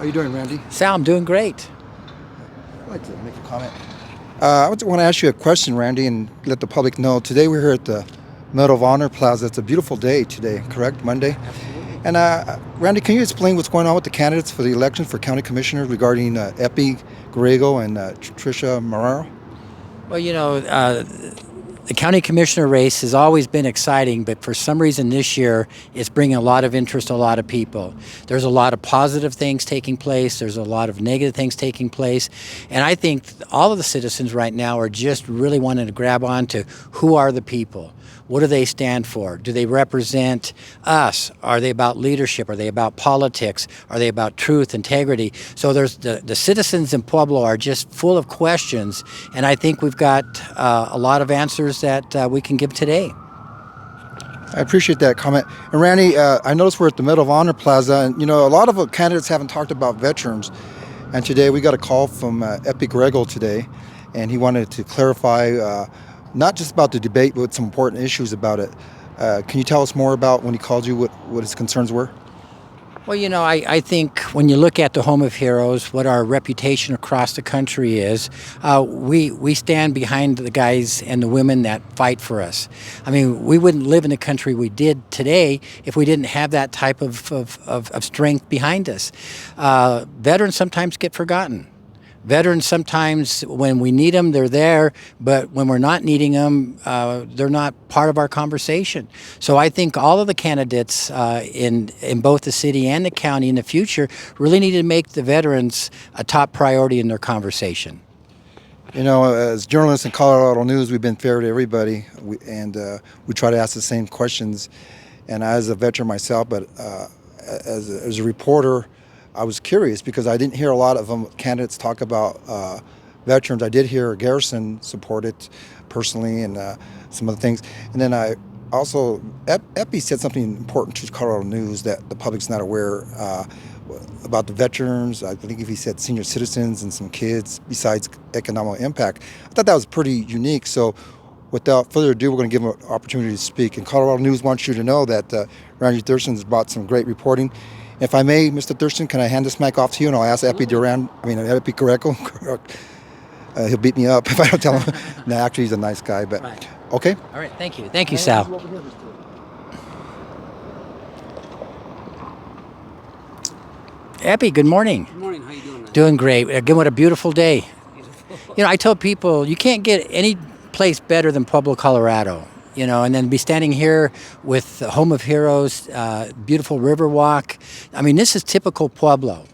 How you doing, Randy? Sal, I'm doing great. I'd like to make a comment. I want to ask you a question, Randy, and let the public know. Today we're here at the Medal of Honor Plaza. It's a beautiful day today, correct? Monday? Absolutely. And Randy, can you explain what's going on with the candidates for the election for county commissioner regarding Eppie Griego and Tricia Moraro? Well, the county commissioner race has always been exciting, but for some reason this year it's bringing a lot of interest to a lot of people. There's a lot of positive things taking place. There's a lot of negative things taking place. And I think all of the citizens right now are just really wanting to grab on to who are the people? What do they stand for? Do they represent us? Are they about leadership? Are they about politics? Are they about truth, integrity? So there's the citizens in Pueblo are just full of questions, and I think we've got a lot of answers that we can give today. I appreciate that comment. And Randy, I noticed we're at the Medal of Honor Plaza, and a lot of candidates haven't talked about veterans. And today we got a call from Eppie Griego today, and he wanted to clarify not just about the debate, but some important issues about it. Can you tell us more about when he called you, what his concerns were? Well, I think when you look at the Home of Heroes, what our reputation across the country is, we stand behind the guys and the women that fight for us. I mean, we wouldn't live in the country we did today if we didn't have that type of strength behind us. Veterans sometimes get forgotten. Veterans sometimes, when we need them, they're there, but when we're not needing them, they're not part of our conversation. So I think all of the candidates in both the city and the county in the future really need to make the veterans a top priority in their conversation. As journalists in Colorado News, we've been fair to everybody, and we try to ask the same questions. And as a veteran myself, but as a reporter, I was curious because I didn't hear a lot of candidates talk about veterans. I did hear Garrison support it personally and some other things. And then I also, Eppie said something important to Colorado News that the public's not aware about the veterans. I think if he said senior citizens and some kids besides economic impact. I thought that was pretty unique. So without further ado, we're going to give him an opportunity to speak. And Colorado News wants you to know that Randy Thurston's brought some great reporting. If I may, Mr. Thurston, can I hand this mic off to you, and I'll ask Eppie Griego. He'll beat me up if I don't tell him. No, actually, he's a nice guy, but Right. Okay. All right, thank you. Thank you, Sal. Eppie, good morning. Good morning. How you doing, man? Doing great. Again, what a beautiful day. Beautiful. I tell people you can't get any place better than Pueblo, Colorado. And then be standing here with the Home of Heroes, beautiful river walk. I mean, this is typical Pueblo.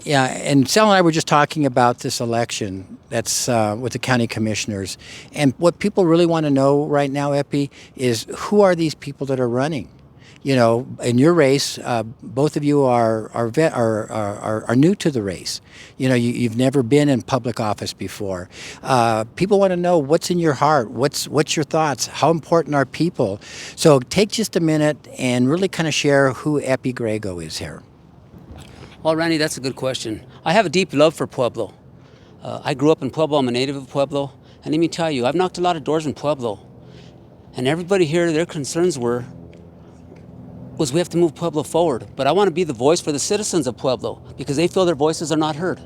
Yeah, and Sal and I were just talking about this election that's with the county commissioners. And what people really want to know right now, Eppie, is who are these people that are running? In your race, both of you are new to the race. You've never been in public office before. People want to know what's in your heart, what's your thoughts, how important are people. So take just a minute and really kind of share who Eppie Griego is here. Well, Randy, that's a good question. I have a deep love for Pueblo. I grew up in Pueblo. I'm a native of Pueblo. And let me tell you, I've knocked a lot of doors in Pueblo. And everybody here, their concerns was we have to move Pueblo forward. But I want to be the voice for the citizens of Pueblo because they feel their voices are not heard.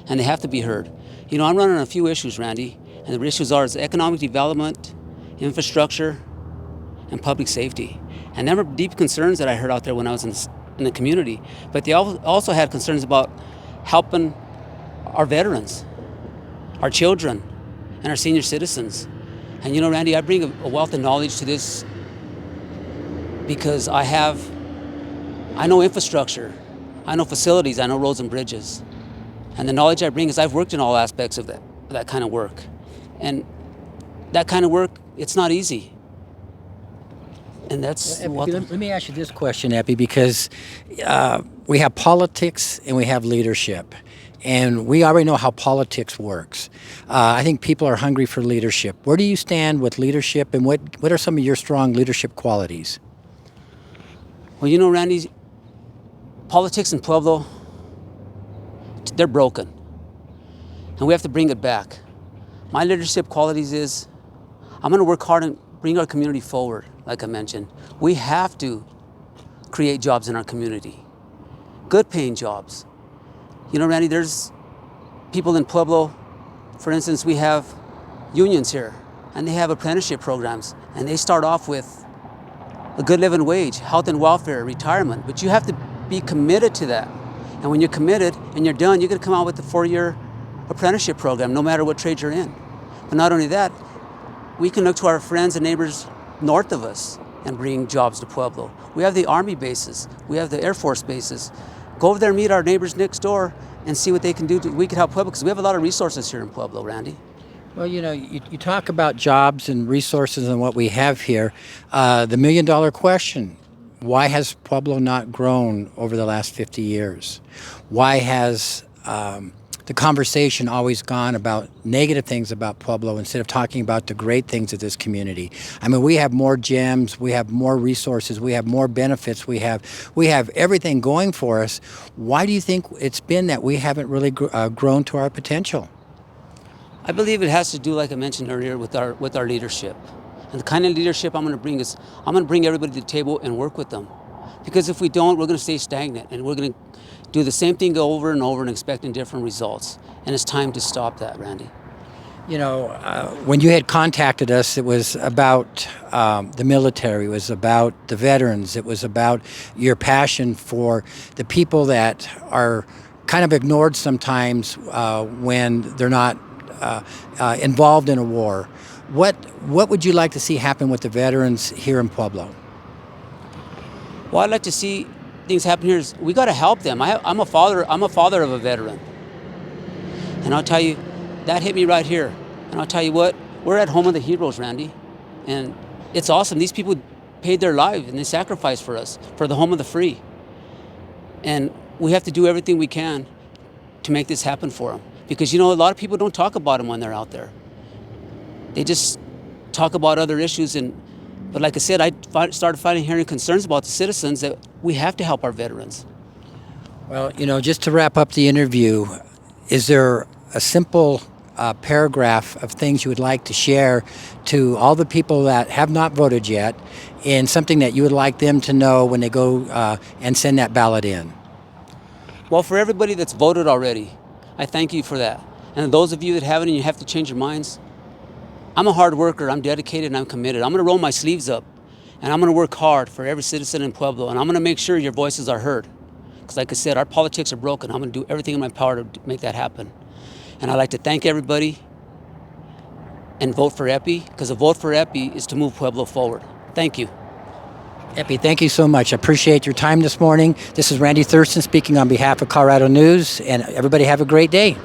And they have to be heard. I'm running on a few issues, Randy. And the issues are economic development, infrastructure, and public safety. And there were deep concerns that I heard out there when I was in the community. But they also had concerns about helping our veterans, our children, and our senior citizens. And Randy, I bring a wealth of knowledge to this because I know infrastructure, I know facilities, I know roads and bridges. And the knowledge I bring is I've worked in all aspects of that kind of work. And that kind of work, it's not easy. And that's Let me ask you this question, Eppie, because we have politics and we have leadership. And we already know how politics works. I think people are hungry for leadership. Where do you stand with leadership, and what are some of your strong leadership qualities? Well, Randy, politics in Pueblo, they're broken. And we have to bring it back. My leadership qualities is I'm going to work hard and bring our community forward, like I mentioned. We have to create jobs in our community, good paying jobs. You know, Randy, there's people in Pueblo, for instance, we have unions here, and they have apprenticeship programs, and they start off with a good living wage, health and welfare, retirement, but you have to be committed to that. And when you're committed and you're done, you're gonna come out with a 4-year apprenticeship program, no matter what trade you're in. But not only that, we can look to our friends and neighbors north of us and bring jobs to Pueblo. We have the Army bases, we have the Air Force bases. Go over there and meet our neighbors next door and see what they can do. We can help Pueblo, because we have a lot of resources here in Pueblo, Randy. Well, you know, you talk about jobs and resources and what we have here. The $1 million question: why has Pueblo not grown over the last 50 years? Why has the conversation always gone about negative things about Pueblo instead of talking about the great things of this community? I mean, we have more gems, we have more resources, we have more benefits, we have everything going for us. Why do you think it's been that we haven't really grown to our potential? I believe it has to do, like I mentioned earlier, with our leadership. And the kind of leadership I'm going to bring is, I'm going to bring everybody to the table and work with them. Because if we don't, we're going to stay stagnant, and we're going to do the same thing over and over and expecting different results. And it's time to stop that, Randy. You know, when you had contacted us, it was about the military, it was about the veterans, it was about your passion for the people that are kind of ignored sometimes when they're not involved in a war. What would you like to see happen with the veterans here in Pueblo? Well, I'd like to see things happen here. Is we got to help them. I'm a father of a veteran, and I'll tell you, that hit me right here. And I'll tell you what, we're at home of the heroes, Randy, and it's awesome. These people paid their lives and they sacrificed for us, for the home of the free, and we have to do everything we can to make this happen for them. Because, you know, a lot of people don't talk about them when they're out there. They just talk about other issues. But like I said, I started hearing concerns about the citizens that we have to help our veterans. Well, you know, just to wrap up the interview, is there a simple paragraph of things you would like to share to all the people that have not voted yet, and something that you would like them to know when they go and send that ballot in? Well, for everybody that's voted already, I thank you for that. And those of you that haven't and you have to change your minds, I'm a hard worker, I'm dedicated, and I'm committed. I'm gonna roll my sleeves up, and I'm gonna work hard for every citizen in Pueblo, and I'm gonna make sure your voices are heard. Because like I said, our politics are broken. I'm gonna do everything in my power to make that happen. And I'd like to thank everybody and vote for Eppie, because a vote for Eppie is to move Pueblo forward. Thank you. Eppie, thank you so much. I appreciate your time this morning. This is Randy Thurston speaking on behalf of Colorado News, and everybody have a great day.